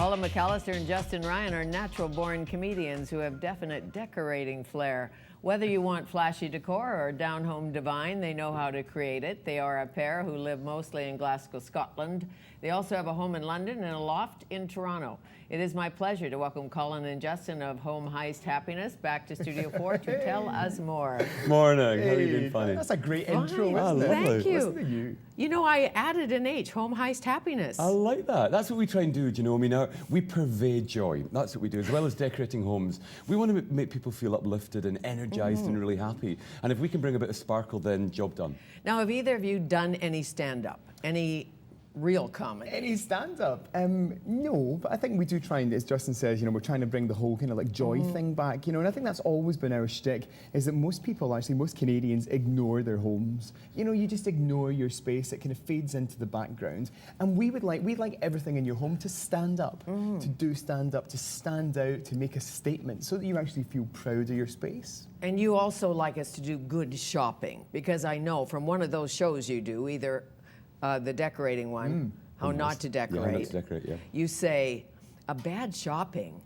Colin McAllister and Justin Ryan are natural-born comedians who have definite decorating flair. Whether you want flashy decor or down-home divine, they know how to create it. They are a pair who live mostly in Glasgow, Scotland. They also have a home in London and a loft in Toronto. It is my pleasure to welcome Colin and Justin of Home Heist Happiness back to Studio 4 to tell us more. Morning. How are you doing, Fanny? That's a great Fine. intro, isn't it? Thank you. Listen to you. You know, I added an H, Home Heist Happiness. I like that. That's what we try and do, do you know? I mean, we pervade joy. That's what we do. As well as decorating homes, we want to make people feel uplifted and energized and really happy. And if we can bring a bit of sparkle, then job done. Now, have either of you done any stand-up? Any real comedy? Any stand-up? No, but I think we do try and, as Justin says, you know, we're trying to bring the whole kind of like joy thing back, you know, and I think that's always been our shtick, is that most people, actually, most Canadians ignore their homes. You know, you just ignore your space, it kind of fades into the background. And we'd like everything in your home to stand up, to do stand-up, to stand out, to make a statement, so that you actually feel proud of your space. And you also like us to do good shopping, because I know from one of those shows you do, either the decorating one, How Not to Decorate. Yeah, How Not to Decorate, yeah. You say, a bad shopping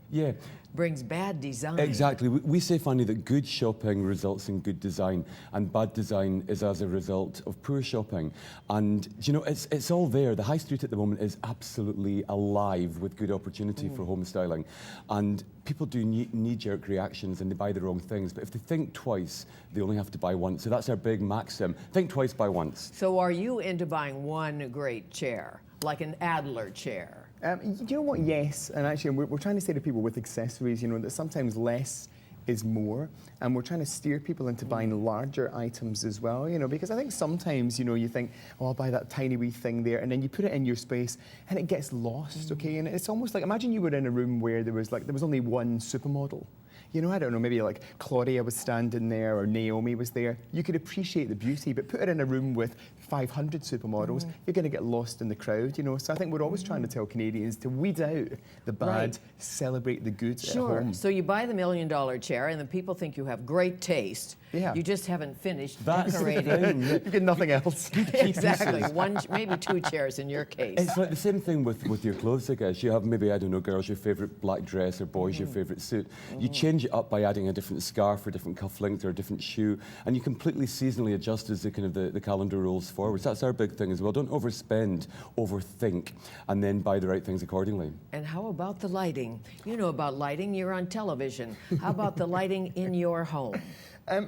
brings bad design. Exactly. We say, Fanny, that good shopping results in good design, and bad design is as a result of poor shopping. And, you know, it's all there. The high street at the moment is absolutely alive with good opportunity for home styling. And people do knee-jerk reactions and they buy the wrong things. But if they think twice, they only have to buy once. So that's our big maxim. Think twice, buy once. So are you into buying one great chair, like an Adler chair? You know what? Yes, and actually we're trying to say to people with accessories, you know, that sometimes less is more, and we're trying to steer people into buying larger items as well, you know, because I think sometimes, you know, you think, oh, I'll buy that tiny wee thing there, and then you put it in your space and it gets lost, okay? And it's almost like, imagine you were in a room where there was only one supermodel. You know, I don't know, maybe like Claudia was standing there or Naomi was there. You could appreciate the beauty, but put it in a room with 500 supermodels, you're going to get lost in the crowd, you know. So I think we're always trying to tell Canadians to weed out the bad, celebrate the good at home. So you buy the $1 million chair and the people think you have great taste. Yeah. You just haven't finished That's decorating. You get nothing else. Exactly. One, maybe two chairs in your case. It's like the same thing with your clothes, I guess. You have maybe, I don't know, girls, your favourite black dress, or boys, your favourite suit. You change it up by adding a different scarf or different cufflinks or a different shoe, and you completely seasonally adjust as the calendar rolls forward. So that's our big thing as well. Don't overspend, overthink, and then buy the right things accordingly. And how about the lighting? You know about lighting, you're on television. How about the lighting in your home?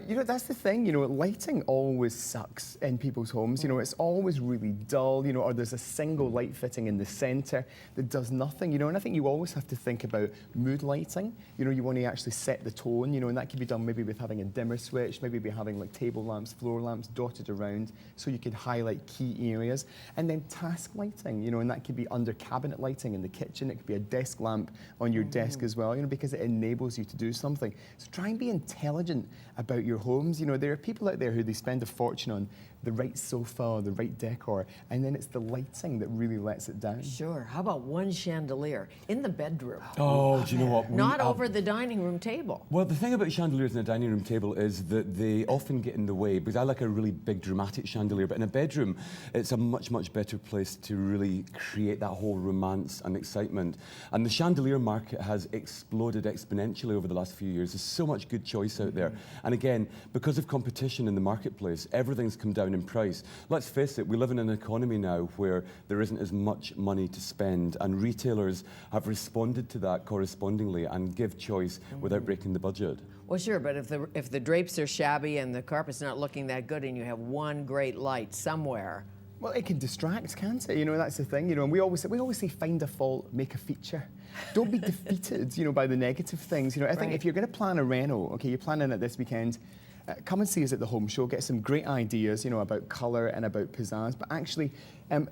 You know, that's the thing, you know, lighting always sucks in people's homes. You know, it's always really dull, you know, or there's a single light fitting in the centre that does nothing, you know, and I think you always have to think about mood lighting. You know, you want to actually set the tone, you know, and that can be done maybe with having a dimmer switch, maybe by having like table lamps, floor lamps dotted around so you can highlight key areas. And then task lighting, you know, and that could be under cabinet lighting in the kitchen. It could be a desk lamp on your desk as well, you know, because it enables you to do something. So try and be intelligent about your homes. You know, there are people out there who they spend a fortune on the right sofa or the right decor, and then it's the lighting that really lets it down. Sure. How about one chandelier in the bedroom? Oh, do you know what? Not over the dining room table. Well, the thing about chandeliers in a dining room table is that they often get in the way, because I like a really big dramatic chandelier, but in a bedroom it's a much, much better place to really create that whole romance and excitement. And the chandelier market has exploded exponentially over the last few years. There's so much good choice out there. And again, because of competition in the marketplace, everything's come down in price. Let's face it, we live in an economy now where there isn't as much money to spend, and retailers have responded to that correspondingly and give choice without breaking the budget. Well, sure, but if the drapes are shabby and the carpet's not looking that good and you have one great light somewhere. Well, it can distract, can't it? You know, that's the thing, you know, and we always say find a fault, make a feature. Don't be defeated, you know, by the negative things. You know, I think if you're going to plan a reno, okay, you're planning it this weekend, come and see us at the home show, get some great ideas, you know, about colour and about pizzazz, but actually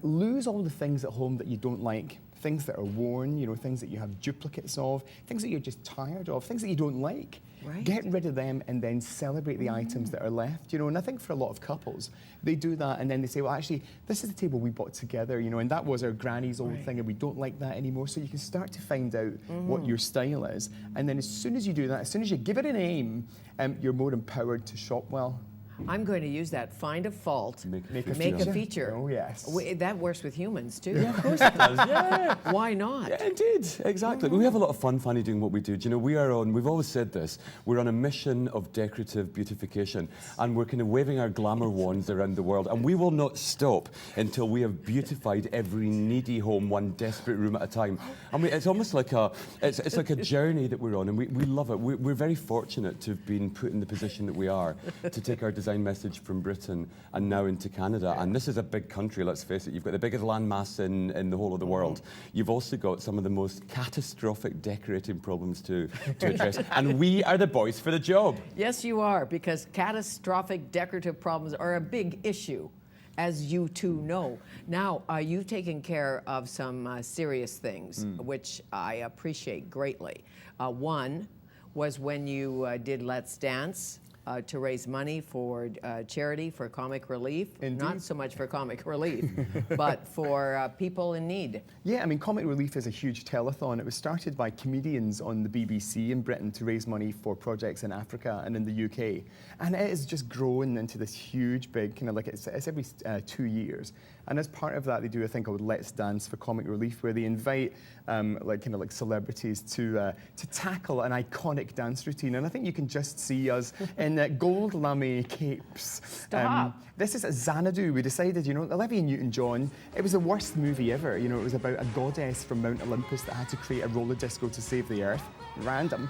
lose all the things at home that you don't like, things that are worn, you know, things that you have duplicates of, things that you're just tired of, things that you don't like. Right. Get rid of them and then celebrate the items that are left, you know, and I think for a lot of couples, they do that and then they say, well, actually, this is the table we bought together, you know, and that was our granny's old thing and we don't like that anymore. So you can start to find out what your style is. And then as soon as you do that, as soon as you give it a name, you're more empowered to shop well. I'm going to use that. Find a fault, Make make a feature. Oh, yes. That works with humans, too. Yeah, of course it does. Yeah. Why not? Yeah, indeed, exactly. We have a lot of fun, Fanny, doing what we do. Do you know, we've always said this, we're on a mission of decorative beautification, and we're kind of waving our glamour wands around the world, and we will not stop until we have beautified every needy home, one desperate room at a time. I mean, it's almost like it's like a journey that we're on, and we love it. We're very fortunate to have been put in the position that we are, to take our design message from Britain and now into Canada. And this is a big country, let's face it. You've got the biggest landmass in the whole of the world. You've also got some of the most catastrophic decorating problems to address. And we are the boys for the job. Yes, you are, because catastrophic decorative problems are a big issue, as you two know. Now, you've taken care of some serious things, which I appreciate greatly. One was when you did Let's Dance to raise money for charity, for comic relief. Indeed. Not so much for comic relief, but for people in need. Yeah, I mean, Comic Relief is a huge telethon. It was started by comedians on the BBC in Britain to raise money for projects in Africa and in the UK. And it has just grown into this huge, big, kind of like, it's every 2 years. And as part of that, they do a thing called Let's Dance for Comic Relief, where they invite like celebrities to tackle an iconic dance routine. And I think you can just see us in gold lame capes. Stop. This is Xanadu. We decided, you know, Olivia Newton-John, it was the worst movie ever. You know, it was about a goddess from Mount Olympus that had to create a roller disco to save the earth. Random.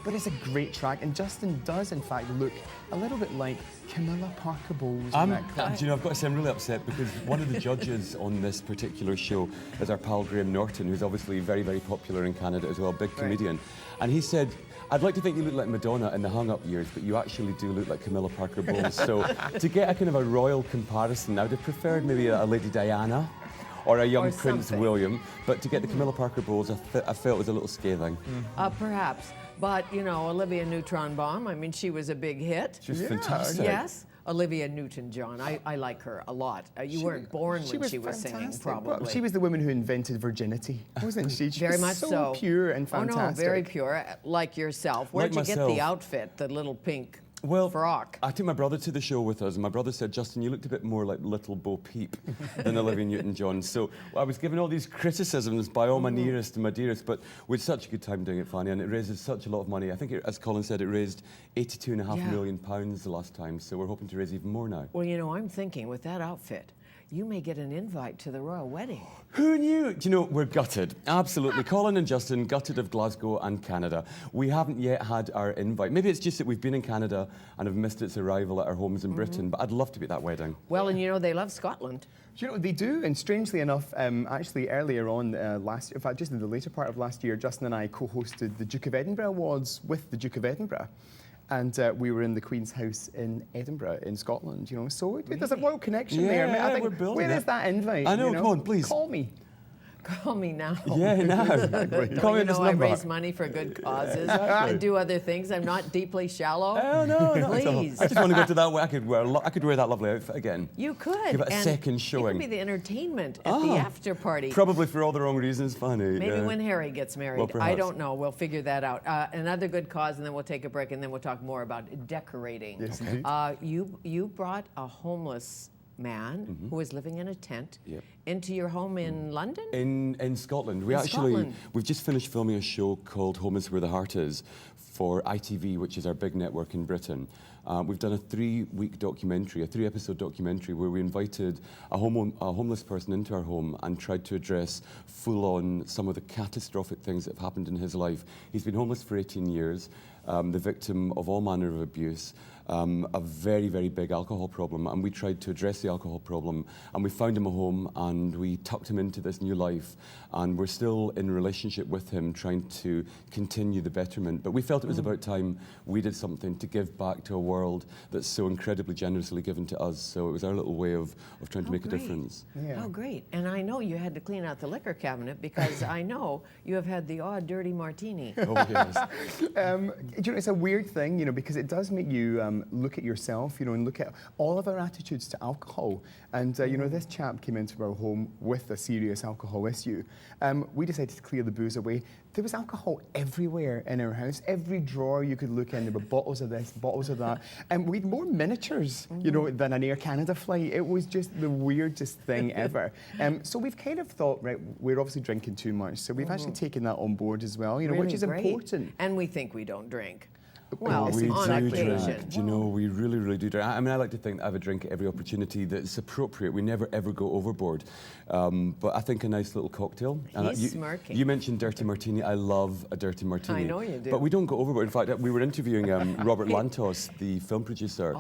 But it's a great track, and Justin does, in fact, look a little bit like Camilla Parker Bowles in that clip. Do you know, I've got to say, I'm really upset because one of the judges on this particular show is our pal Graham Norton, who's obviously very, very popular in Canada as well, big comedian. And he said, I'd like to think you look like Madonna in the hung-up years, but you actually do look like Camilla Parker Bowles. So to get a kind of a royal comparison, I would have preferred maybe a Lady Diana or a young Prince William, but to get the Camilla Parker Bowles, I felt was a little scathing. Perhaps. But, you know, Olivia Newton-Baum, I mean, she was a big hit. She was fantastic. Yes. Olivia Newton-John. I like her a lot. You weren't born when she was singing, probably. Well, she was the woman who invented virginity, wasn't she? She very was much so pure and fantastic. Oh, no, very pure, like yourself. Where'd you get the outfit, the little pink frock? I took my brother to the show with us, and my brother said, Justin, you looked a bit more like Little Bo Peep than Olivia Newton-John. So I was given all these criticisms by all my nearest and my dearest, but we had such a good time doing it, Fanny, and it raises such a lot of money. I think, as Colin said, it raised £82.5 million the last time, so we're hoping to raise even more now. Well, you know, I'm thinking, with that outfit, you may get an invite to the royal wedding. Who knew? Do you know, we're gutted. Absolutely. Colin and Justin, gutted of Glasgow and Canada. We haven't yet had our invite. Maybe it's just that we've been in Canada and have missed its arrival at our homes in Britain, but I'd love to be at that wedding. Well, and you know, they love Scotland. You know, they do, and strangely enough, actually earlier on last year, in fact, just in the later part of last year, Justin and I co-hosted the Duke of Edinburgh Awards with the Duke of Edinburgh. And we were in the Queen's house in Edinburgh, in Scotland, you know. So there's a world connection there. I mean, I think, we're building where is that invite? I know, you know? come on, please. Call me. Call me now. Yeah, now. Call me You on this know, I number. raise money for good causes and do other things. I'm not deeply shallow. Oh, no, no. Please. I just want to go to that way. I could wear that lovely outfit again. You could. Give it a and second showing. It could be the entertainment at the after party. Probably for all the wrong reasons, Fanny. Maybe when Harry gets married. Well, I don't know. We'll figure that out. Another good cause, and then we'll take a break, and then we'll talk more about decorating. Yes, indeed. You brought a homeless man who was living in a tent into your home in London? In Scotland. We've just finished filming a show called Home is Where the Heart Is for ITV, which is our big network in Britain. We've done a 3-week documentary, a 3-episode documentary where we invited a homeless person into our home and tried to address full-on some of the catastrophic things that have happened in his life. He's been homeless for 18 years, the victim of all manner of abuse, a very, very big alcohol problem, and we tried to address the alcohol problem, and we found him a home, and we tucked him into this new life, and we're still in relationship with him, trying to continue the betterment. But we felt it was about time we did something to give back to a world that's so incredibly generously given to us. So it was our little way of trying to make a difference. Yeah. Oh, great. And I know you had to clean out the liquor cabinet because I know you have had the odd dirty martini. Oh, yes. Do you know, it's a weird thing, you know, because it does make you look at yourself, and look at all of our attitudes to alcohol. And, this chap came into our home with a serious alcohol issue. We decided to clear the booze away. There was alcohol everywhere in our house. Every drawer you could look in, there were bottles of this, bottles of that. And we had more miniatures, than an Air Canada flight. It was just the weirdest thing ever. So we've kind of thought, right, we're obviously drinking too much. So we've actually taken that on board as well, Really which is great. important. And we think we don't drink. Well, we on do occasion. drink. Do you know, we really, really do drink. I mean, I like to think that I have a drink at every opportunity that's appropriate. We never, ever go overboard. But I think a nice little cocktail. He's smirking. You mentioned dirty martini. I love a dirty martini. I know you do. But we don't go overboard. In fact, we were interviewing Robert Lantos, the film producer,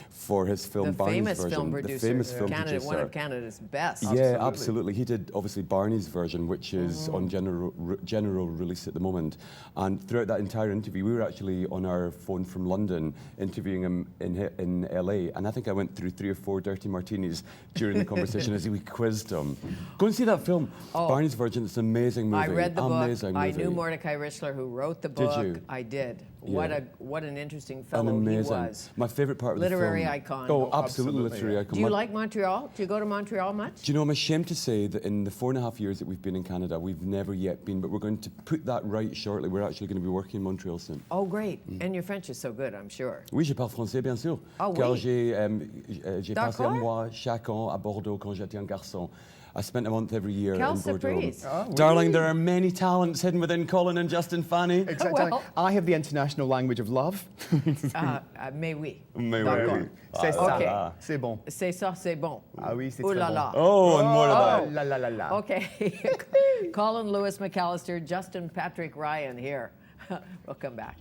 for his film The Barney's famous version. film producer. The famous film Canada, producer. one of Canada's best. Yeah, absolutely. He did obviously Barney's version, which is on general release at the moment. And throughout that entire interview, we were actually on our phone from London interviewing him in LA, and I think I went through 3 or 4 dirty martinis during the conversation as we quizzed him. Go and see that film, Barney's version. It's an amazing movie. I read the amazing book. movie. I knew Mordecai Richler, who wrote the book. Did you? I did. Yeah. What an interesting An fellow amazing. he was. My favourite part of Literary the film. icon. Oh, absolutely, Absolutely, literary icon. Do you like Montreal? Do you go to Montreal much? Do you know, I'm ashamed to say that in the 4.5 years that we've been in Canada, we've never yet been, but we're going to put that right shortly. We're actually going to be working in Montreal soon. Oh, great. And your French is so good, I'm sure. Oui, je parle français, bien sûr. Ah, Car oui. j'ai passé un D'accord. mois chaque an à Bordeaux quand j'étais un garçon. I spent a month every year Quelle in Bordeaux. surprise. Darling, there are many talents hidden within Colin and Justin Fanny. Exactly. Well- I have the international language of love. Mais oui. Mais D'accord. oui. C'est ça. Ok. C'est bon. C'est ça, c'est bon. Ah oui, c'est Ooh très la bon. la. Oh, and more of that. Oh, la la la la. Okay. Colin Lewis McAllister, Justin Patrick Ryan here. We'll come back.